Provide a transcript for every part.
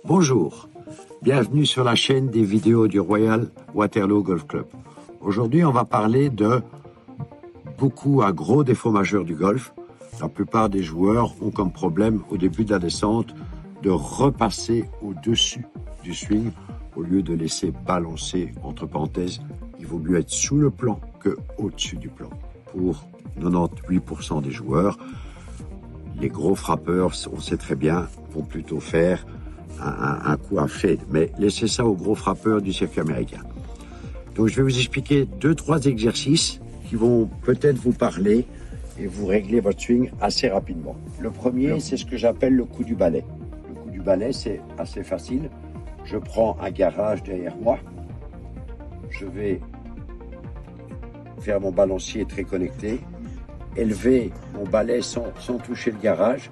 Bonjour, bienvenue sur la chaîne des vidéos du Royal Waterloo Golf Club. Aujourd'hui, on va parler de un gros défaut majeur du golf. La plupart des joueurs ont comme problème au début de la descente de repasser au-dessus du swing au lieu de laisser balancer, entre parenthèses. Il vaut mieux être sous le plan que au-dessus du plan. Pour 98% des joueurs, les gros frappeurs, on sait très bien, vont plutôt faire un coup à fade, mais laissez ça aux gros frappeurs du circuit américain. Donc je vais vous expliquer 2-3 exercices qui vont peut-être vous parler et vous régler votre swing assez rapidement. Le premier, c'est ce que j'appelle le coup du balai. Le coup du balai, c'est assez facile. Je prends un garage derrière moi, je vais faire mon balancier très connecté, élever mon balai sans toucher le garage.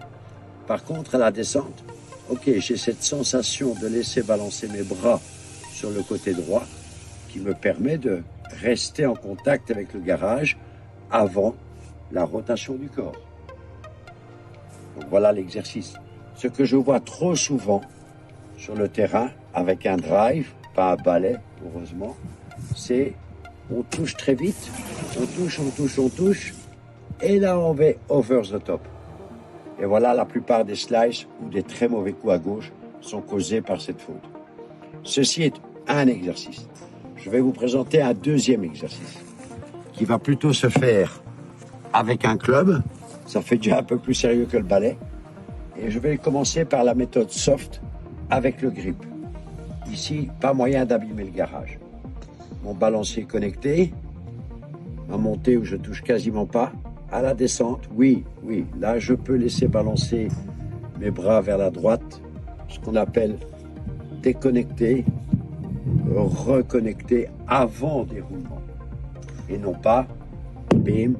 Par contre, à la descente, ok, j'ai cette sensation de laisser balancer mes bras sur le côté droit qui me permet de rester en contact avec le garage avant la rotation du corps. Donc voilà l'exercice. Ce que je vois trop souvent sur le terrain avec un drive, pas un balai, heureusement, c'est on touche très vite, on touche, et là on va over the top. Et voilà, la plupart des slices ou des très mauvais coups à gauche sont causés par cette faute. Ceci est un exercice. Je vais vous présenter un deuxième exercice qui va plutôt se faire avec un club. Ça fait déjà un peu plus sérieux que le balai. Et je vais commencer par la méthode soft avec le grip. Ici, pas moyen d'abîmer le garage. Mon balancier connecté, ma montée où je touche quasiment pas. À la descente, oui, là je peux laisser balancer mes bras vers la droite, ce qu'on appelle déconnecter, reconnecter avant déroulement. Et non pas, bim,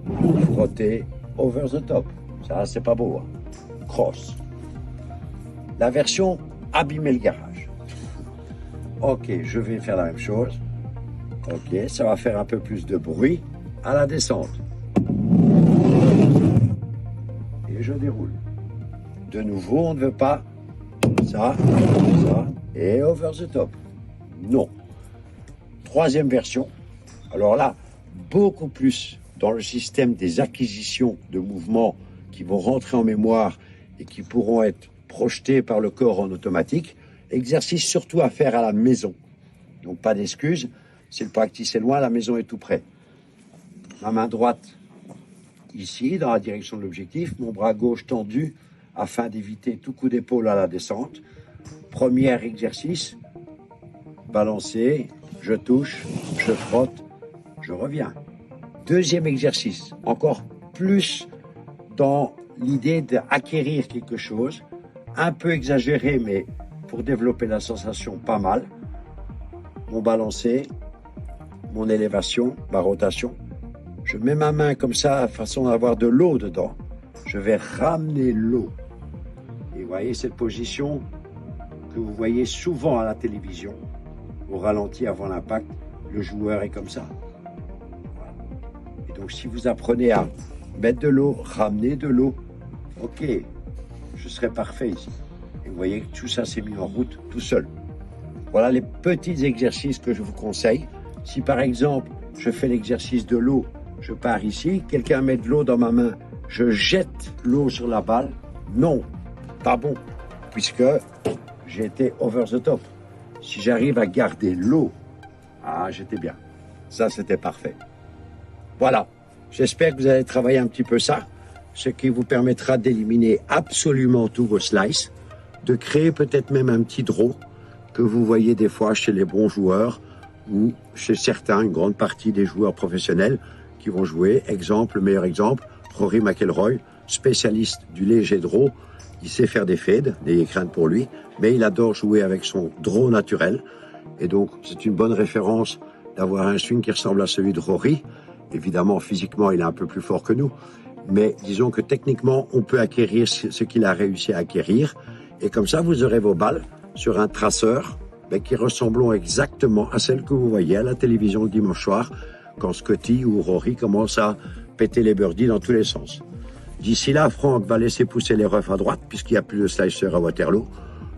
frotter, over the top. Ça, c'est pas beau, hein. Cross. La version abîmer le garage. Ok, je vais faire la même chose. Ok, ça va faire un peu plus de bruit à la descente. Et je déroule. De nouveau, on ne veut pas ça, et over the top. Non. Troisième version. Alors là, beaucoup plus dans le système des acquisitions de mouvements qui vont rentrer en mémoire et qui pourront être projetés par le corps en automatique. Exercice surtout à faire à la maison. Donc pas d'excuses. Si le practice est loin, la maison est tout près. Ma main droite ici, dans la direction de l'objectif, mon bras gauche tendu afin d'éviter tout coup d'épaule à la descente. Premier exercice, balancer, je touche, je frotte, je reviens. Deuxième exercice, encore plus dans l'idée d'acquérir quelque chose, un peu exagéré, mais pour développer la sensation pas mal. Mon balancé, mon élévation, ma rotation. Je mets ma main comme ça, façon d'avoir de l'eau dedans. Je vais ramener l'eau. Et vous voyez cette position que vous voyez souvent à la télévision, au ralenti avant l'impact, le joueur est comme ça. Voilà. Et donc si vous apprenez à mettre de l'eau, ramener de l'eau, ok, je serai parfait ici. Et vous voyez que tout ça s'est mis en route tout seul. Voilà les petits exercices que je vous conseille. Si par exemple, je fais l'exercice de l'eau, je pars ici, quelqu'un met de l'eau dans ma main, je jette l'eau sur la balle. Non, pas bon, puisque j'ai été over the top. Si j'arrive à garder l'eau, j'étais bien. Ça, c'était parfait. Voilà, j'espère que vous allez travailler un petit peu ça, ce qui vous permettra d'éliminer absolument tous vos slices, de créer peut-être même un petit draw que vous voyez des fois chez les bons joueurs ou chez certains, une grande partie des joueurs professionnels qui vont jouer. Exemple, le meilleur exemple, Rory McIlroy, spécialiste du léger draw. Il sait faire des fades, n'ayez crainte pour lui, mais il adore jouer avec son draw naturel. Et donc, c'est une bonne référence d'avoir un swing qui ressemble à celui de Rory. Évidemment, physiquement, il est un peu plus fort que nous. Mais disons que techniquement, on peut acquérir ce qu'il a réussi à acquérir. Et comme ça, vous aurez vos balles sur un traceur qui ressemblent exactement à celles que vous voyez à la télévision le dimanche soir quand Scotty ou Rory commencent à péter les birdies dans tous les sens. D'ici là, Franck va laisser pousser les roughs à droite, puisqu'il n'y a plus de slicer à Waterloo.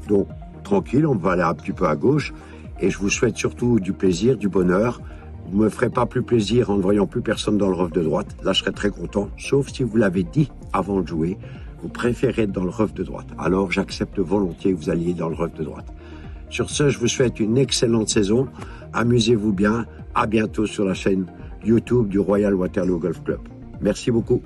Donc, tranquille, on va aller un petit peu à gauche. Et je vous souhaite surtout du plaisir, du bonheur. Vous ne me ferez pas plus plaisir en ne voyant plus personne dans le rough de droite. Là, je serais très content, sauf si vous l'avez dit avant de jouer. Vous préférez être dans le rough de droite. Alors, j'accepte volontiers que vous alliez dans le rough de droite. Sur ce, je vous souhaite une excellente saison. Amusez-vous bien. À bientôt sur la chaîne YouTube du Royal Waterloo Golf Club. Merci beaucoup.